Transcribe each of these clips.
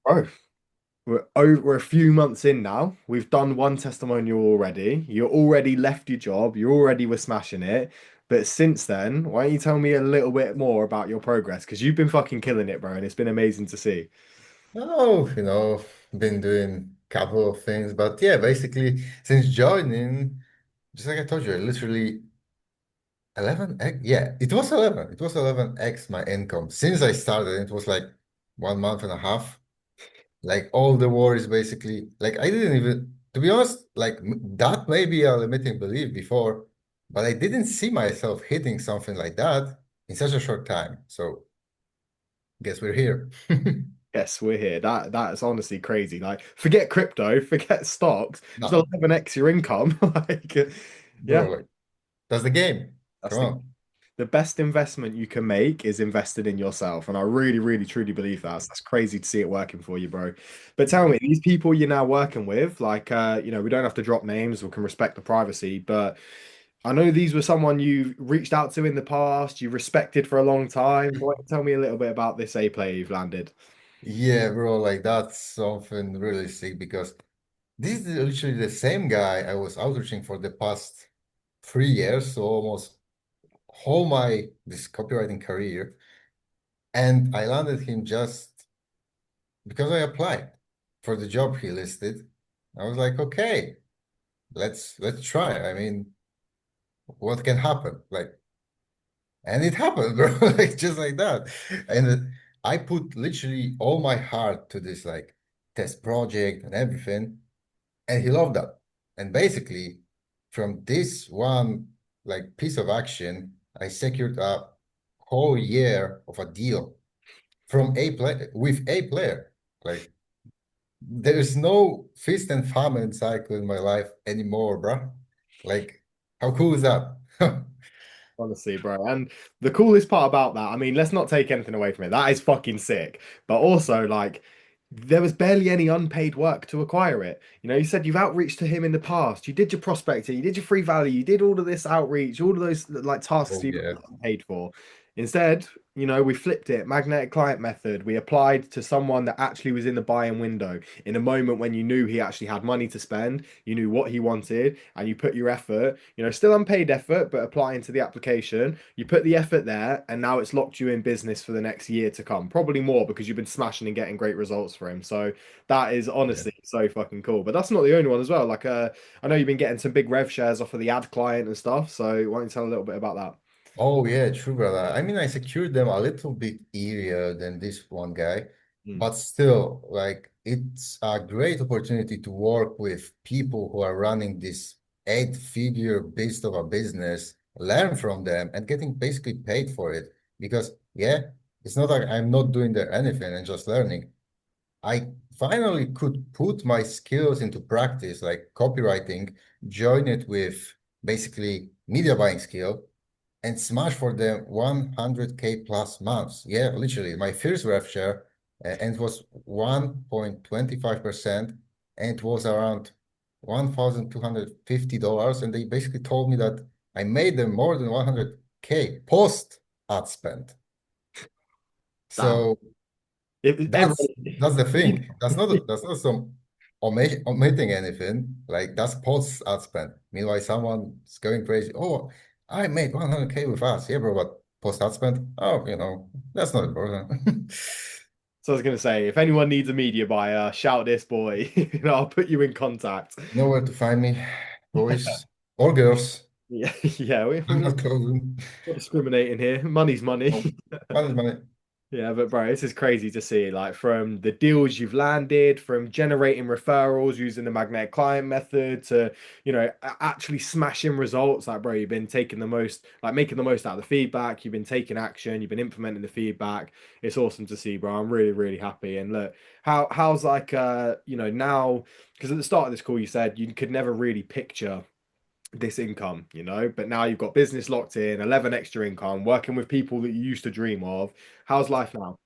Bro, we're a few months in now. We've done one testimonial already. You already left your job. You already were smashing it. But since then, why don't you tell me a little bit more about your progress? Because you've been fucking killing it, bro, and it's been amazing to see. Oh, been doing a couple of things, but yeah, basically since joining, just like I told you, literally 11x. Yeah, it was 11. It was 11x my income since I started. It was like 1 month and a half. Like all the worries, basically. Like I didn't even, to be honest, like that may be a limiting belief before, but I didn't see myself hitting something like that in such a short time. So guess we're here. Yes, we're here. That's honestly crazy. Like, forget crypto, forget stocks, just No, 11x your income. Like, yeah, bro, like that's the game. that's Come the on. the best investment you can make is invested in yourself. And I really, really, truly believe that. So that's crazy to see it working for you, bro. But tell me, these people you're now working with, like, we don't have to drop names, we can respect the privacy, but I know these were someone you reached out to in the past, you respected for a long time. Tell me a little bit about this A player you've landed. Yeah, bro, like that's something really sick because this is literally the same guy I was outreaching for the past 3 years, so almost whole my this copywriting career. And I landed him just because I applied for the job he listed. I was like, okay, let's try. I mean, what can happen? Like, and it happened, bro, like just like that. And I put literally all my heart to this like test project and everything. And he loved that. And basically, from this one like piece of action, I secured a whole year of a deal from a play with a player. Like there's no feast and famine cycle in my life anymore, bro. Like, how cool is that? Honestly, bro. And the coolest part about that, I mean, let's not take anything away from it. That is fucking sick. But also, like, there was barely any unpaid work to acquire it. You know, you said you've outreached to him in the past. You did your prospecting, you did your free value, you did all of this outreach, all of those like tasks Oh you yeah, paid for. Instead, we flipped it, magnetic client method. We applied to someone that actually was in the buying window in a moment when you knew he actually had money to spend, you knew what he wanted, and you put your effort, still unpaid effort, but applying to the application. You put the effort there, and now it's locked you in business for the next year to come. Probably more because you've been smashing and getting great results for him. So that is yeah. honestly so fucking cool. But that's not the only one as well. Like, I know you've been getting some big rev shares off of the ad client and stuff. So why don't you tell a little bit about that? Oh yeah, true, brother. I mean, I secured them a little bit earlier than this one guy, Mm. but still, like, it's a great opportunity to work with people who are running this eight-figure beast of a business, learn from them, and getting basically paid for it. Because, yeah, it's not like I'm not doing there anything and just learning. I finally could put my skills into practice, like copywriting, join it with basically media buying skill and smash for the 100K plus months. Yeah, literally. My first rev share, and it was 1.25%, and it was around $1,250. And they basically told me that I made them more than 100K post ad spend. Damn. So If that's everybody, that's the thing. That's not some omitting anything. Like that's post ad spend. Meanwhile, someone's going crazy. Oh, I made 100K with us. Yeah, bro, but post ad spend? Oh, that's not important. so I was gonna say, if anyone needs a media buyer, shout this boy. I'll put you in contact. Nowhere to find me, boys or girls. Yeah, yeah, I'm we're not closing. not discriminating here. Money's money. Oh, money is money. Yeah, but bro, this is crazy to see. Like from the deals you've landed, from generating referrals using the magnetic client method to, actually smashing results. Like, bro, you've been taking the most, like making the most out of the feedback. You've been taking action. You've been implementing the feedback. It's awesome to see, bro. I'm really, really happy. And look, how's like now, because at the start of this call you said you could never really picture this income, but now you've got business locked in, 11 extra income, working with people that you used to dream of. How's life now?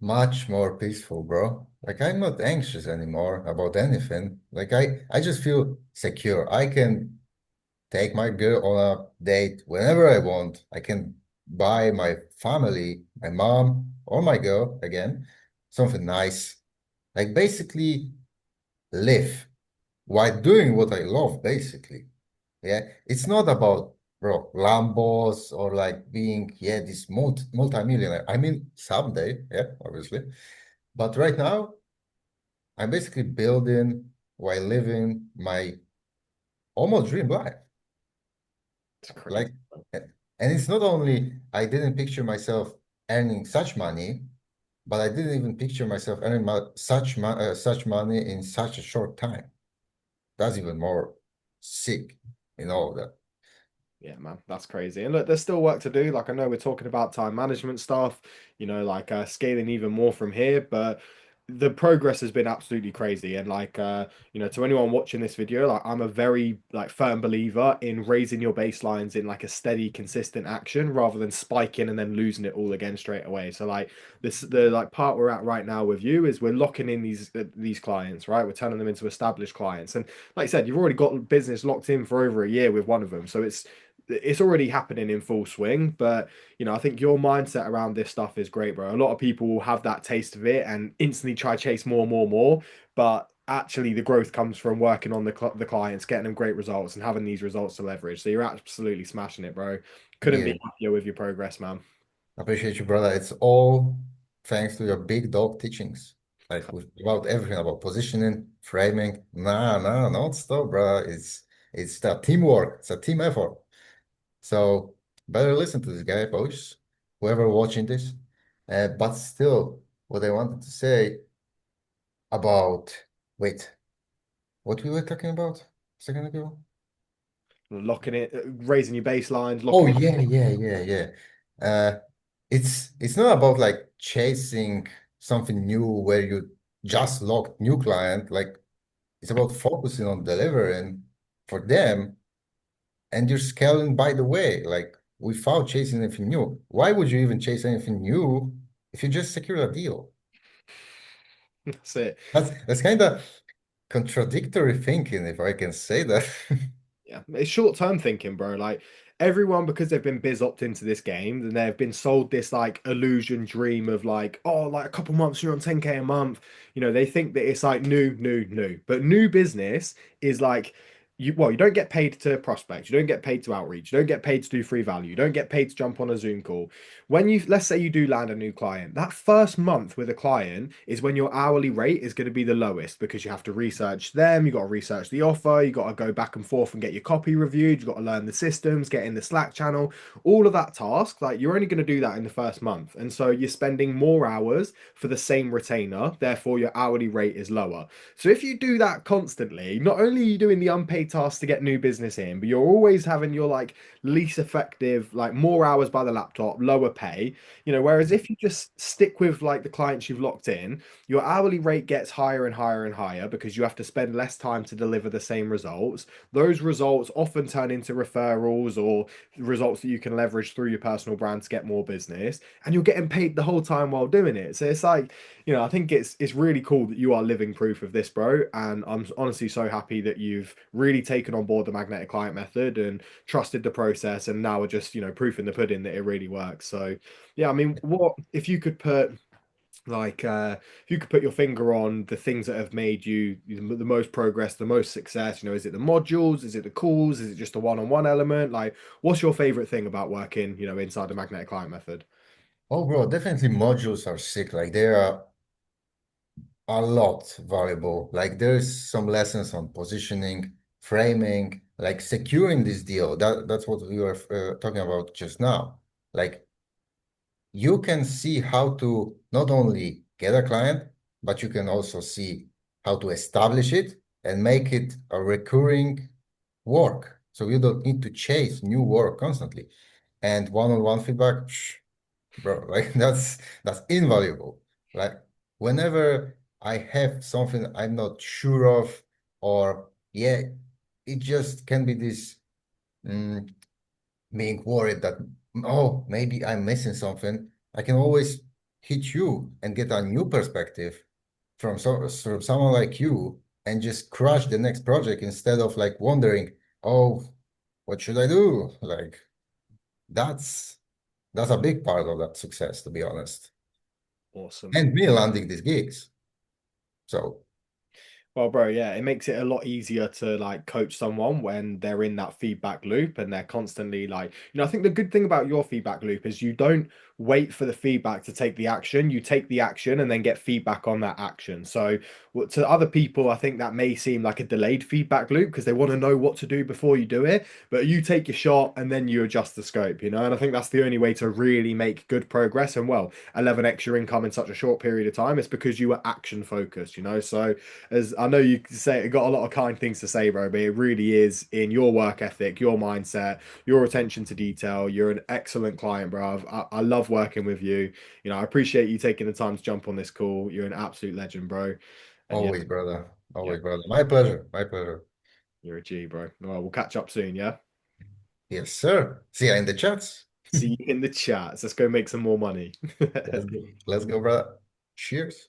Much more peaceful, bro. Like I'm not anxious anymore about anything. Like I just feel secure. I can take my girl on a date whenever I want. I can buy my family, my mom, or my girl again, something nice, like basically live while doing what I love, basically. Yeah, it's not about bro Lambos or like being this multi-millionaire. I mean, someday, yeah, obviously. But right now, I'm basically building while living my almost dream life. It's crazy. Like, and it's not only I didn't picture myself earning such money, but I didn't even picture myself earning such money in such a short time. That's even more sick in all of that. Yeah, man, that's crazy. And look, there's still work to do. Like, I know we're talking about time management stuff, like scaling even more from here, but the progress has been absolutely crazy. And like, to anyone watching this video, like, I'm a very like firm believer in raising your baselines in like a steady, consistent action rather than spiking and then losing it all again straight away. So like the like part we're at right now with you is we're locking in these clients, right? We're turning them into established clients. And like I said, you've already got business locked in for over a year with one of them. So it's already happening in full swing. But I think your mindset around this stuff is great, bro. A lot of people will have that taste of it and instantly try chase more, more, more. But actually, the growth comes from working on the clients, getting them great results, and having these results to leverage. So you're absolutely smashing it, bro. Couldn't Yeah, be happier with your progress, man. appreciate you, brother. It's all thanks to your big dog teachings. Like about everything about positioning, framing. Nah, nah, not stop, brother. It's the teamwork. It's a team effort. So better listen to this guy, boys, whoever watching this. But still, what I wanted to say about, wait, what we were talking about a second ago? Locking it, raising your baselines, Oh locking it. yeah, yeah, yeah, yeah. Uh, it's not about like chasing something new where you just locked new client. Like it's about focusing on delivering for them, and you're scaling by the way, like without chasing anything new. Why would you even chase anything new if you just secure a deal? That's it. That's kind of contradictory thinking, if I can say that. Yeah, it's short term thinking, bro. Like everyone, because they've been biz opt into this game, and they've been sold this like illusion dream of like, oh, like a couple months you're on 10K a month. They think that it's like new, new, new. But new business is like you don't get paid to prospect, you don't get paid to outreach, you don't get paid to do free value, you don't get paid to jump on a Zoom call. When let's say you do land a new client, that first month with a client is when your hourly rate is going to be the lowest because you have to research them, you got to research the offer, you got to go back and forth and get your copy reviewed, you got to learn the systems, get in the Slack channel, all of that task. Like you're only going to do that in the first month. And so you're spending more hours for the same retainer, therefore your hourly rate is lower. So if you do that constantly, not only are you doing the unpaid tasks to get new business in, but you're always having your like least effective, like more hours by the laptop, lower pay. Whereas if you just stick with like the clients you've locked in, your hourly rate gets higher and higher and higher because you have to spend less time to deliver the same results. Those results often turn into referrals or results that you can leverage through your personal brand to get more business, and you're getting paid the whole time while doing it. So it's like, I think it's really cool that you are living proof of this, bro. And I'm honestly so happy that you've really taken on board the magnetic client method and trusted the process, and now are just, proof in the pudding that it really works. So yeah, I mean, what if you could put like if you could put your finger on the things that have made you the most progress, the most success, is it the modules, is it the calls, is it just the one-on-one element? Like what's your favorite thing about working, inside the magnetic client method? Oh, bro, definitely modules are sick. Like they are a lot valuable. Like there's some lessons on positioning, framing, like securing this deal. That's what we were talking about just now. Like you can see how to not only get a client, but you can also see how to establish it and make it a recurring work. So you don't need to chase new work constantly. And one-on-one feedback, bro, like that's invaluable. Like whenever I have something I'm not sure of, or yeah, it just can be this mm, being worried that oh maybe I'm missing something. I can always hit you and get a new perspective from someone like you and just crush the next project instead of like wondering, oh, what should I do? Like that's that's a big part of that success, to be honest. Awesome. and me landing these gigs. So Well, bro, yeah, it makes it a lot easier to like coach someone when they're in that feedback loop and they're constantly like, I think the good thing about your feedback loop is you don't wait for the feedback to take the action. You take the action and then get feedback on that action. So, to other people, I think that may seem like a delayed feedback loop because they want to know what to do before you do it. But you take your shot and then you adjust the scope, And I think that's the only way to really make good progress. And well, 11x your income in such a short period of time. It's because you were action focused. So, as I know you say, got a lot of kind things to say, bro, but it really is in your work ethic, your mindset, your attention to detail. You're an excellent client, bro. I love working with you. I appreciate you taking the time to jump on this call. You're an absolute legend, bro. And yeah, always, brother. yeah, Always, brother. My pleasure. My pleasure. you're a G, bro. Well, we'll catch up soon, yeah? Yes, sir. See ya in the chats. See you in the chats. Let's go make some more money. Let's go. Let's go, brother. Cheers.